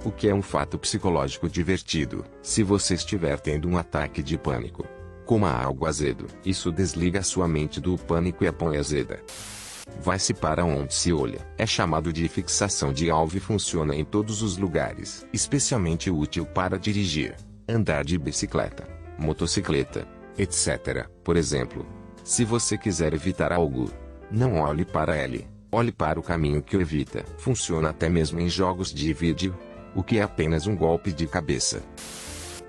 o que é um fato psicológico divertido. Se você estiver tendo um ataque de pânico, coma algo azedo. Isso desliga sua mente do pânico e a põe azeda. Vai-se para onde se olha. É chamado de fixação de alvo e funciona em todos os lugares. Especialmente útil para dirigir, andar de bicicleta, motocicleta, etc. Por exemplo, se você quiser evitar algo, não olhe para ele, olhe para o caminho que o evita. Funciona até mesmo em jogos de vídeo, o que é apenas um golpe de cabeça.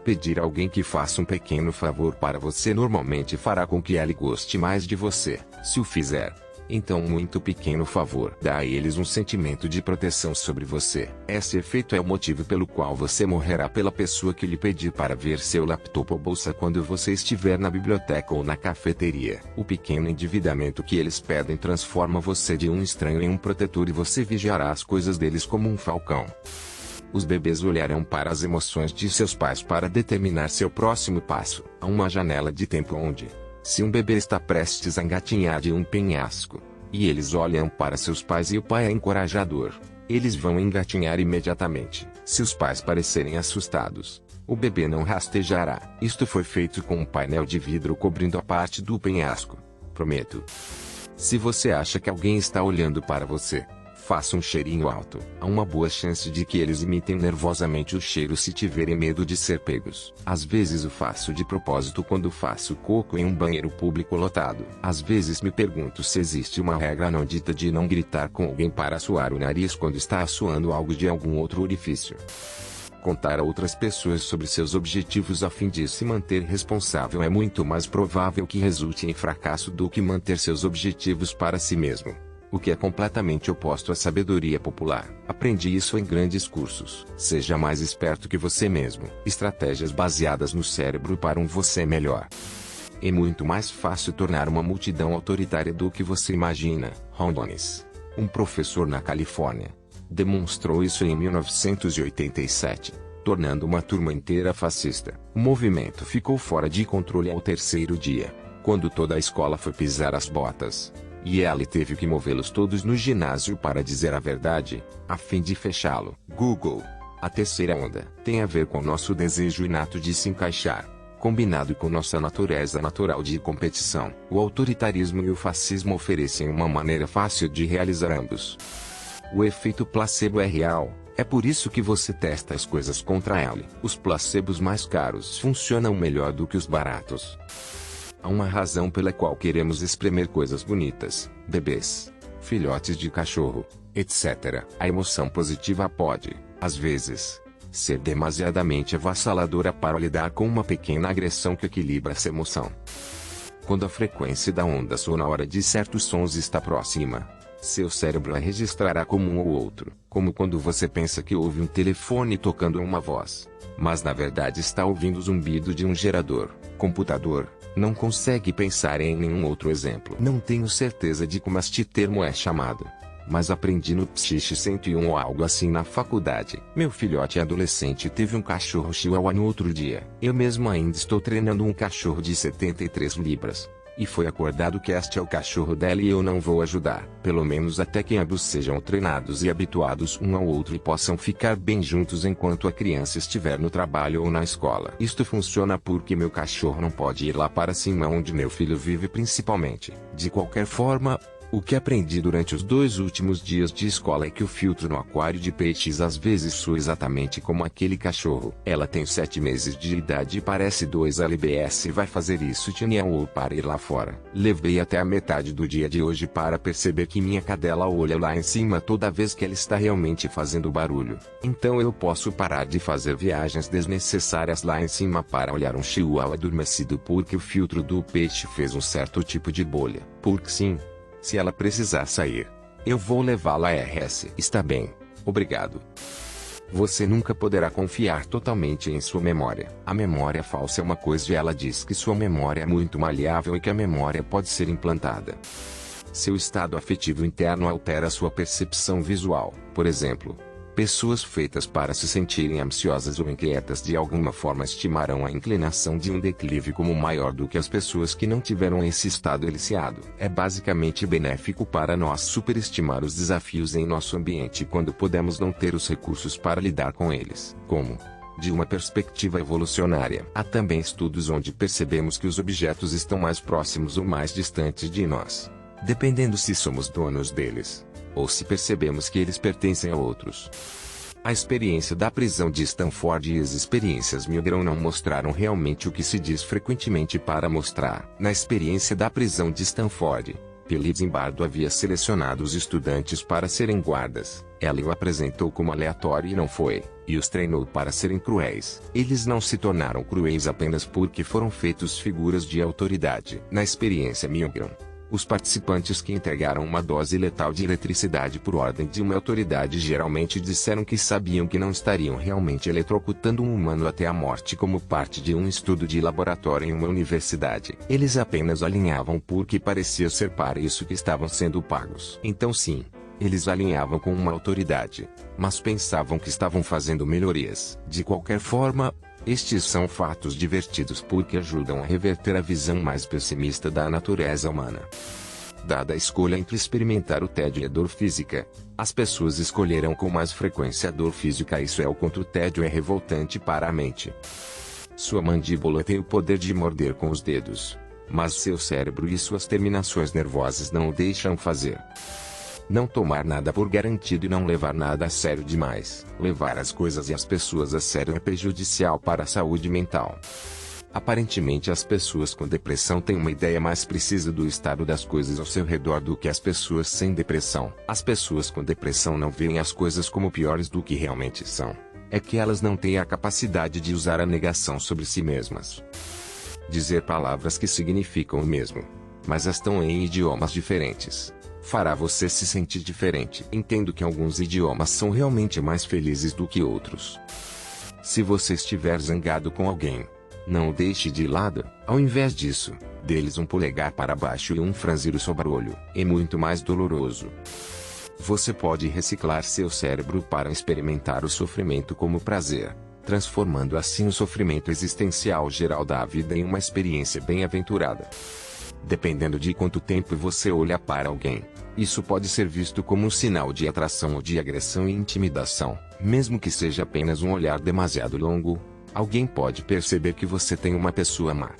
Pedir a alguém que faça um pequeno favor para você normalmente fará com que ele goste mais de você. Se o fizer, então um muito pequeno favor dá a eles um sentimento de proteção sobre você. Esse efeito é o motivo pelo qual você morrerá pela pessoa que lhe pedir para ver seu laptop ou bolsa quando você estiver na biblioteca ou na cafeteria. O pequeno endividamento que eles pedem transforma você de um estranho em um protetor e você vigiará as coisas deles como um falcão. Os bebês olharão para as emoções de seus pais para determinar seu próximo passo. Há uma janela de tempo onde, se um bebê está prestes a engatinhar de um penhasco, e eles olham para seus pais e o pai é encorajador, eles vão engatinhar imediatamente. Se os pais parecerem assustados, o bebê não rastejará. Isto foi feito com um painel de vidro cobrindo a parte do penhasco. Prometo. Se você acha que alguém está olhando para você, faça um cheirinho alto. Há uma boa chance de que eles imitem nervosamente o cheiro se tiverem medo de ser pegos. Às vezes o faço de propósito quando faço cocô em um banheiro público lotado. Às vezes me pergunto se existe uma regra não dita de não gritar com alguém para suar o nariz quando está assoando algo de algum outro orifício. Contar a outras pessoas sobre seus objetivos a fim de se manter responsável é muito mais provável que resulte em fracasso do que manter seus objetivos para si mesmo, o que é completamente oposto à sabedoria popular. Aprendi isso em grandes cursos. Seja mais esperto que você mesmo. Estratégias baseadas no cérebro para um você melhor. É muito mais fácil tornar uma multidão autoritária do que você imagina. Ron Jones, um professor na Califórnia, demonstrou isso em 1987, tornando uma turma inteira fascista. O movimento ficou fora de controle ao terceiro dia, quando toda a escola foi pisar as botas. E ele teve que movê-los todos no ginásio para dizer a verdade, a fim de fechá-lo. Google. A terceira onda tem a ver com nosso desejo inato de se encaixar, combinado com nossa natureza natural de competição. O autoritarismo e o fascismo oferecem uma maneira fácil de realizar ambos. O efeito placebo é real, é por isso que você testa as coisas contra ele. Os placebos mais caros funcionam melhor do que os baratos. Há uma razão pela qual queremos espremer coisas bonitas, bebês, filhotes de cachorro, etc. A emoção positiva pode, às vezes, ser demasiadamente avassaladora para lidar com uma pequena agressão que equilibra essa emoção. Quando a frequência da onda sonora de certos sons está próxima, seu cérebro a registrará como um ou outro, como quando você pensa que ouve um telefone tocando uma voz, mas na verdade está ouvindo o zumbido de um gerador, computador. Não consegue pensar em nenhum outro exemplo. Não tenho certeza de como este termo é chamado, mas aprendi no Psiche 101 ou algo assim na faculdade. Meu filhote adolescente teve um cachorro chihuahua no outro dia. Eu mesmo ainda estou treinando um cachorro de 73 libras. E foi acordado que este é o cachorro dela e eu não vou ajudar. Pelo menos até que ambos sejam treinados e habituados um ao outro e possam ficar bem juntos enquanto a criança estiver no trabalho ou na escola. Isto funciona porque meu cachorro não pode ir lá para cima onde meu filho vive principalmente. De qualquer forma, o que aprendi durante os 2 últimos dias de escola é que o filtro no aquário de peixes às vezes soa exatamente como aquele cachorro. Ela tem 7 meses de idade e parece 2 lbs e vai fazer isso ou para ir lá fora. Levei até a metade do dia de hoje para perceber que minha cadela olha lá em cima toda vez que ela está realmente fazendo barulho. Então eu posso parar de fazer viagens desnecessárias lá em cima para olhar um chihuahua adormecido porque o filtro do peixe fez um certo tipo de bolha. Porque sim. Se ela precisar sair, eu vou levá-la a RS. Está bem, obrigado. Você nunca poderá confiar totalmente em sua memória. A memória falsa é uma coisa e ela diz que sua memória é muito maleável e que a memória pode ser implantada. Seu estado afetivo interno altera sua percepção visual. Por exemplo, Pessoas feitas para se sentirem ansiosas ou inquietas de alguma forma estimarão a inclinação de um declive como maior do que as pessoas que não tiveram esse estado eliciado. É basicamente benéfico para nós superestimar os desafios em nosso ambiente quando podemos não ter os recursos para lidar com eles. Como? De uma perspectiva evolucionária. Há também estudos onde percebemos que os objetos estão mais próximos ou mais distantes de nós, dependendo se somos donos deles, ou se percebemos que eles pertencem a outros. A experiência da prisão de Stanford e as experiências Milgram não mostraram realmente o que se diz frequentemente para mostrar. Na experiência da prisão de Stanford, Billy Zimbardo havia selecionado os estudantes para serem guardas. Ela o apresentou como aleatório e não foi, e os treinou para serem cruéis. Eles não se tornaram cruéis apenas porque foram feitos figuras de autoridade. Na experiência Milgram, os participantes que entregaram uma dose letal de eletricidade por ordem de uma autoridade geralmente disseram que sabiam que não estariam realmente eletrocutando um humano até a morte como parte de um estudo de laboratório em uma universidade. Eles apenas alinhavam porque parecia ser para isso que estavam sendo pagos. Então sim, eles alinhavam com uma autoridade, mas pensavam que estavam fazendo melhorias. De qualquer forma, estes são fatos divertidos porque ajudam a reverter a visão mais pessimista da natureza humana. Dada a escolha entre experimentar o tédio e a dor física, as pessoas escolherão com mais frequência a dor física. Isso é o contra o tédio é revoltante para a mente. Sua mandíbula tem o poder de morder com os dedos, mas seu cérebro e suas terminações nervosas não o deixam fazer. Não tomar nada por garantido e não levar nada a sério demais. Levar as coisas e as pessoas a sério é prejudicial para a saúde mental. Aparentemente as pessoas com depressão têm uma ideia mais precisa do estado das coisas ao seu redor do que as pessoas sem depressão. As pessoas com depressão não veem as coisas como piores do que realmente são. É que elas não têm a capacidade de usar a negação sobre si mesmas. Dizer palavras que significam o mesmo, mas estão em idiomas diferentes, fará você se sentir diferente. Entendo que alguns idiomas são realmente mais felizes do que outros. Se você estiver zangado com alguém, não o deixe de lado. Ao invés disso, dê-lhes um polegar para baixo e um franzir o sobrolho. É muito mais doloroso. Você pode reciclar seu cérebro para experimentar o sofrimento como prazer, transformando assim o sofrimento existencial geral da vida em uma experiência bem-aventurada. Dependendo de quanto tempo você olha para alguém, isso pode ser visto como um sinal de atração ou de agressão e intimidação. Mesmo que seja apenas um olhar demasiado longo, alguém pode perceber que você tem uma pessoa má.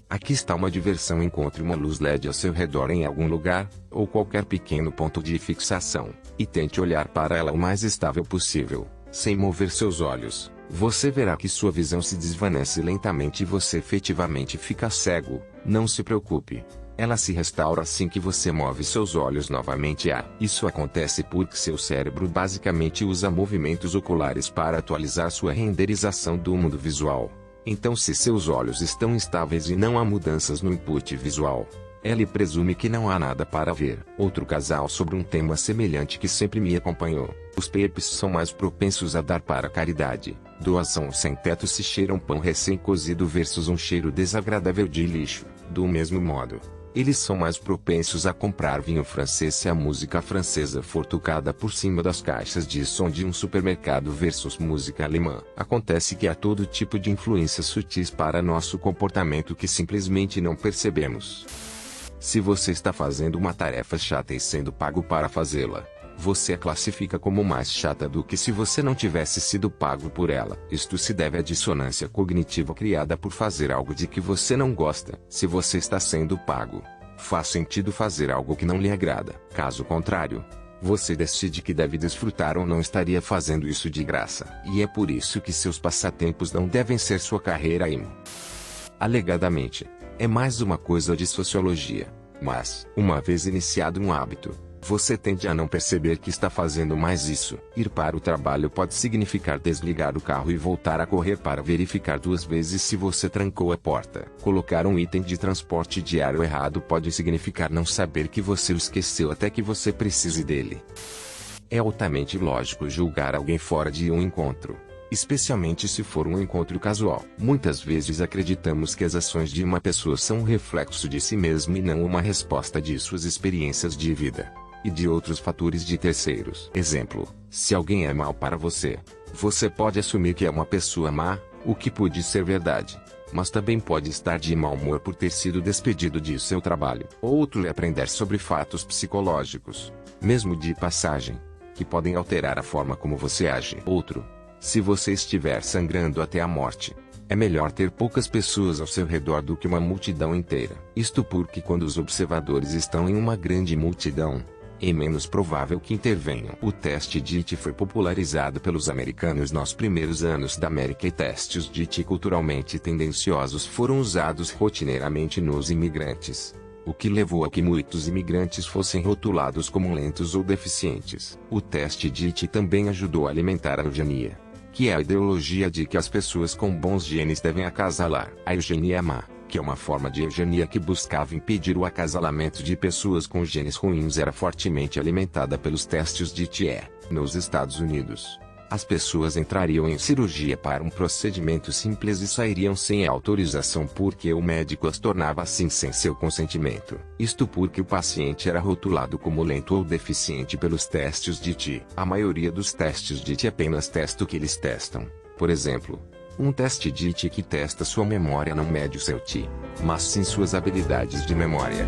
Aqui está uma diversão: encontre uma luz LED ao seu redor em algum lugar, ou qualquer pequeno ponto de fixação, e tente olhar para ela o mais estável possível, sem mover seus olhos. Você verá que sua visão se desvanece lentamente e você efetivamente fica cego. Não se preocupe, ela se restaura assim que você move seus olhos novamente. Isso acontece porque seu cérebro basicamente usa movimentos oculares para atualizar sua renderização do mundo visual. Então, se seus olhos estão estáveis e não há mudanças no input visual, ele presume que não há nada para ver. Outro casal sobre um tema semelhante que sempre me acompanhou. Os Pepes são mais propensos a dar para a caridade, doação sem teto se cheiram pão recém-cozido versus um cheiro desagradável de lixo. Do mesmo modo, eles são mais propensos a comprar vinho francês se a música francesa for tocada por cima das caixas de som de um supermercado versus música alemã. Acontece que há todo tipo de influências sutis para nosso comportamento que simplesmente não percebemos. Se você está fazendo uma tarefa chata e sendo pago para fazê-la, você a classifica como mais chata do que se você não tivesse sido pago por ela. Isto se deve à dissonância cognitiva criada por fazer algo de que você não gosta. Se você está sendo pago, faz sentido fazer algo que não lhe agrada. Caso contrário, você decide que deve desfrutar ou não estaria fazendo isso de graça. E é por isso que seus passatempos não devem ser sua carreira emo. Alegadamente, é mais uma coisa de sociologia. Mas, uma vez iniciado um hábito, você tende a não perceber que está fazendo mais isso. Ir para o trabalho pode significar desligar o carro e voltar a correr para verificar 2 vezes se você trancou a porta. Colocar um item de transporte diário errado pode significar não saber que você o esqueceu até que você precise dele. É altamente lógico julgar alguém fora de um encontro, especialmente se for um encontro casual. Muitas vezes acreditamos que as ações de uma pessoa são um reflexo de si mesma e não uma resposta de suas experiências de vida. e de outros fatores de terceiros. Exemplo, se alguém é mau para você, você pode assumir que é uma pessoa má, o que pode ser verdade, mas também pode estar de mau humor por ter sido despedido de seu trabalho. Outro é aprender sobre fatos psicológicos, mesmo de passagem, que podem alterar a forma como você age. Outro, se você estiver sangrando até a morte, é melhor ter poucas pessoas ao seu redor do que uma multidão inteira. Isto porque quando os observadores estão em uma grande multidão, é menos provável que intervenham. O teste de IT foi popularizado pelos americanos nos primeiros anos da América e testes de IT culturalmente tendenciosos foram usados rotineiramente nos imigrantes, o que levou a que muitos imigrantes fossem rotulados como lentos ou deficientes. O teste de IT também ajudou a alimentar a eugenia, que é a ideologia de que as pessoas com bons genes devem acasalar. A eugenia má, que é uma forma de eugenia que buscava impedir o acasalamento de pessoas com genes ruins, era fortemente alimentada pelos testes de TIE. Nos Estados Unidos, as pessoas entrariam em cirurgia para um procedimento simples e sairiam sem autorização porque o médico as tornava assim sem seu consentimento. Isto porque o paciente era rotulado como lento ou deficiente pelos testes de TIE. A maioria dos testes de TIE apenas testa o que eles testam. Por exemplo, um teste de IT que testa sua memória não mede o seu TI, mas sim suas habilidades de memória.